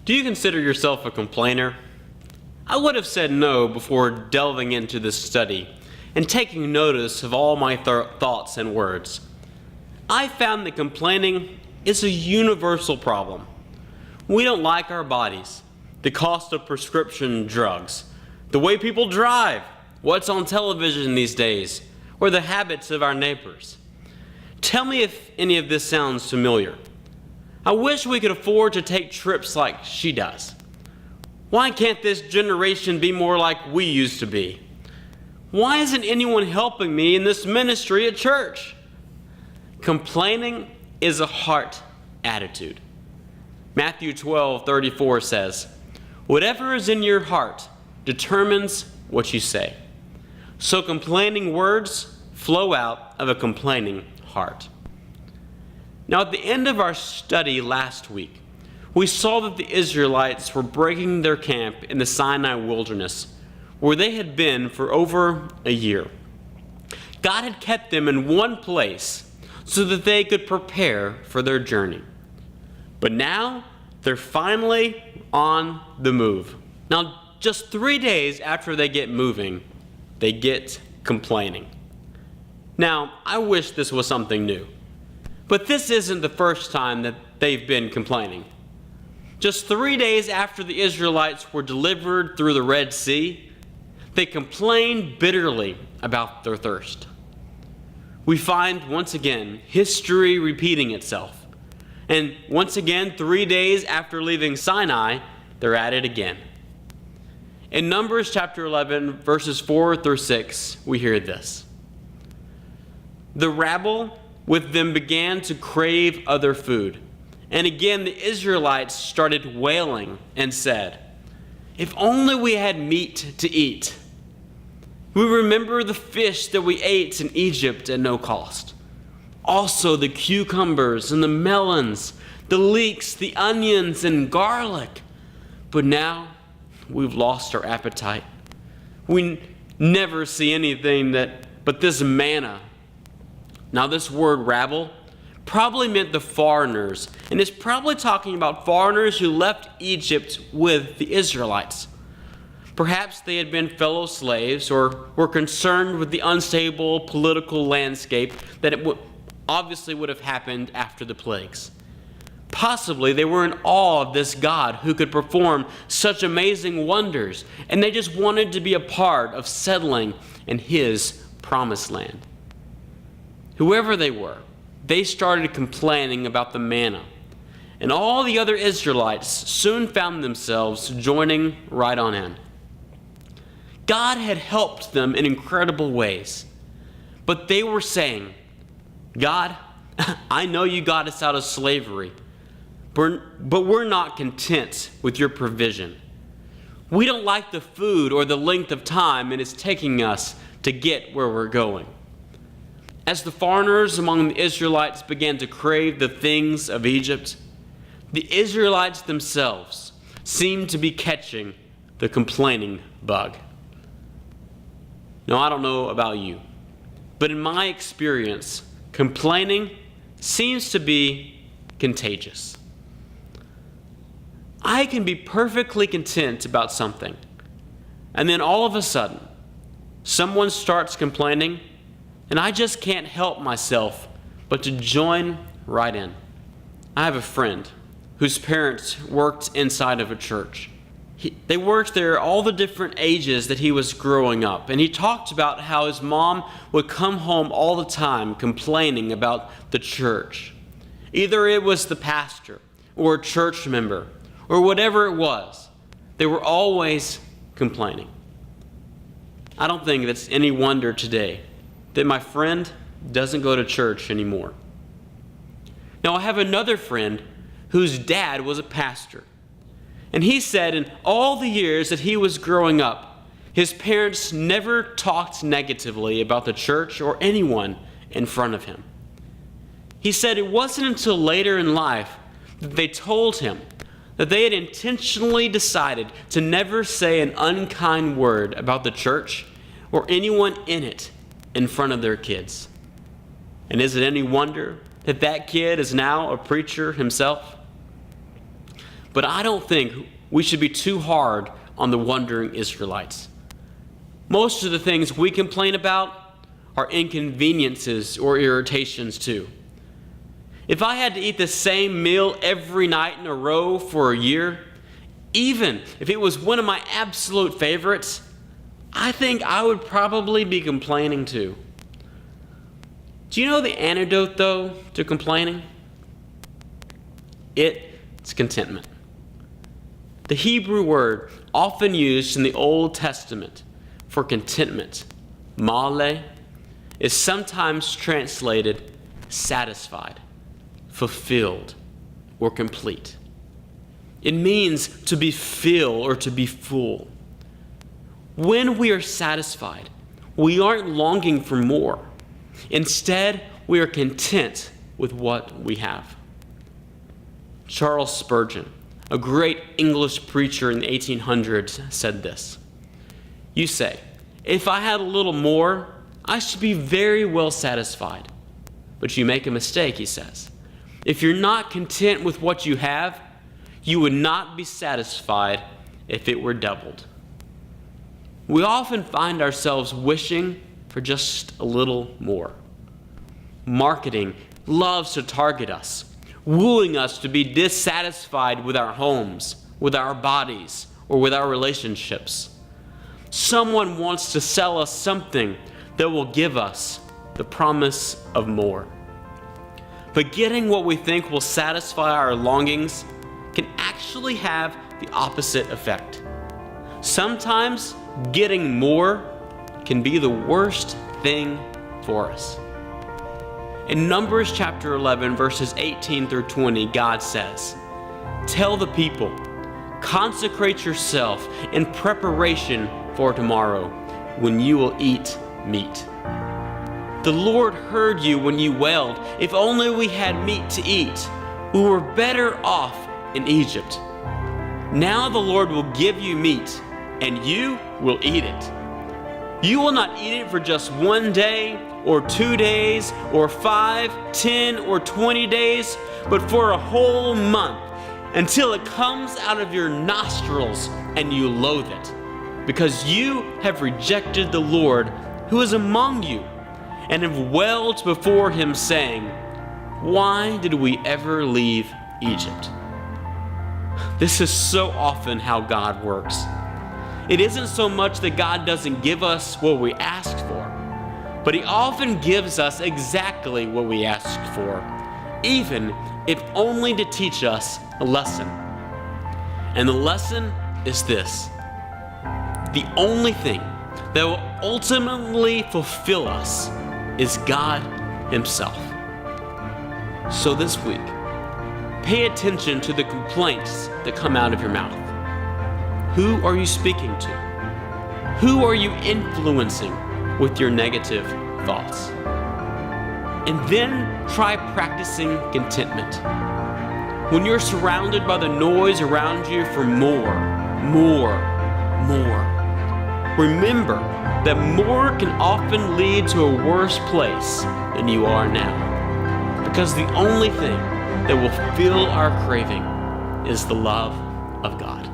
Do you consider yourself a complainer? I would have said no before delving into this study and taking notice of all my thoughts and words. I found that complaining is a universal problem. We don't like our bodies, the cost of prescription drugs, the way people drive, what's on television these days, or the habits of our neighbors. Tell me if any of this sounds familiar. I wish we could afford to take trips like she does. Why can't this generation be more like we used to be? Why isn't anyone helping me in this ministry at church? Complaining is a heart attitude. Matthew 12:34 says, "Whatever is in your heart determines what you say." So complaining words flow out of a complaining heart. Now, at the end of our study last week, we saw that the Israelites were breaking their camp in the Sinai wilderness, where they had been for over a year. God had kept them in one place so that they could prepare for their journey. But now, they're finally on the move. Now, just 3 days after they get moving, they get complaining. Now, I wish this was something new, but this isn't the first time that they've been complaining. Just 3 days after the Israelites were delivered through the Red Sea, they complained bitterly about their thirst. We find, once again, history repeating itself. And once again, 3 days after leaving Sinai, they're at it again. In Numbers chapter 11, verses 4 through 6, we hear this. "The rabble with them began to crave other food. And again the Israelites started wailing and said, 'If only we had meat to eat. We remember the fish that we ate in Egypt at no cost. Also the cucumbers and the melons, the leeks, the onions and garlic. But now we've lost our appetite. We never see anything but this manna.'" Now this word rabble probably meant the foreigners, and it's probably talking about foreigners who left Egypt with the Israelites. Perhaps they had been fellow slaves or were concerned with the unstable political landscape that obviously would have happened after the plagues. Possibly they were in awe of this God who could perform such amazing wonders, and they just wanted to be a part of settling in his promised land. Whoever they were, they started complaining about the manna, and all the other Israelites soon found themselves joining right on in. God had helped them in incredible ways, but they were saying, "God, I know you got us out of slavery, but we're not content with your provision. We don't like the food or the length of time it is taking us to get where we're going." As the foreigners among the Israelites began to crave the things of Egypt, the Israelites themselves seemed to be catching the complaining bug. Now, I don't know about you, but in my experience, complaining seems to be contagious. I can be perfectly content about something, and then all of a sudden, someone starts complaining, and I just can't help myself but to join right in. I have a friend whose parents worked inside of a church. They worked there all the different ages that he was growing up, and he talked about how his mom would come home all the time complaining about the church. Either it was the pastor or a church member or whatever it was, they were always complaining. I don't think it's any wonder today that my friend doesn't go to church anymore. Now, I have another friend whose dad was a pastor. And he said in all the years that he was growing up, his parents never talked negatively about the church or anyone in front of him. He said it wasn't until later in life that they told him that they had intentionally decided to never say an unkind word about the church or anyone in it in front of their kids. And is it any wonder that that kid is now a preacher himself? But I don't think we should be too hard on the wandering Israelites. Most of the things we complain about are inconveniences or irritations too. If I had to eat the same meal every night in a row for a year, even if it was one of my absolute favorites, I think I would probably be complaining too. Do you know the antidote, though, to complaining? It's contentment. The Hebrew word often used in the Old Testament for contentment, male, is sometimes translated satisfied, fulfilled, or complete. It means to be filled or to be full. When we are satisfied, we aren't longing for more. Instead, we are content with what we have. Charles Spurgeon, a great English preacher in the 1800s, said this: "You say, if I had a little more, I should be very well satisfied. But you make a mistake," he says. "If you're not content with what you have, you would not be satisfied if it were doubled." We often find ourselves wishing for just a little more. Marketing loves to target us, wooing us to be dissatisfied with our homes, with our bodies, or with our relationships. Someone wants to sell us something that will give us the promise of more. But getting what we think will satisfy our longings can actually have the opposite effect. Sometimes getting more can be the worst thing for us. In Numbers chapter 11, verses 18 through 20, God says, "Tell the people, consecrate yourself in preparation for tomorrow, when you will eat meat. The Lord heard you when you wailed, 'If only we had meat to eat. We were better off in Egypt.' Now the Lord will give you meat, and you will eat it. You will not eat it for just 1 day, or 2 days, or 5, 10, or 20 days, but for a whole month, until it comes out of your nostrils and you loathe it, because you have rejected the Lord who is among you, and have wailed before him, saying, 'Why did we ever leave Egypt?'" This is so often how God works. It isn't so much that God doesn't give us what we asked for, but he often gives us exactly what we asked for, even if only to teach us a lesson. And the lesson is this: the only thing that will ultimately fulfill us is God himself. So this week, pay attention to the complaints that come out of your mouth. Who are you speaking to? Who are you influencing with your negative thoughts? And then try practicing contentment. When you're surrounded by the noise around you for more, remember that more can often lead to a worse place than you are now. Because the only thing that will fill our craving is the love of God.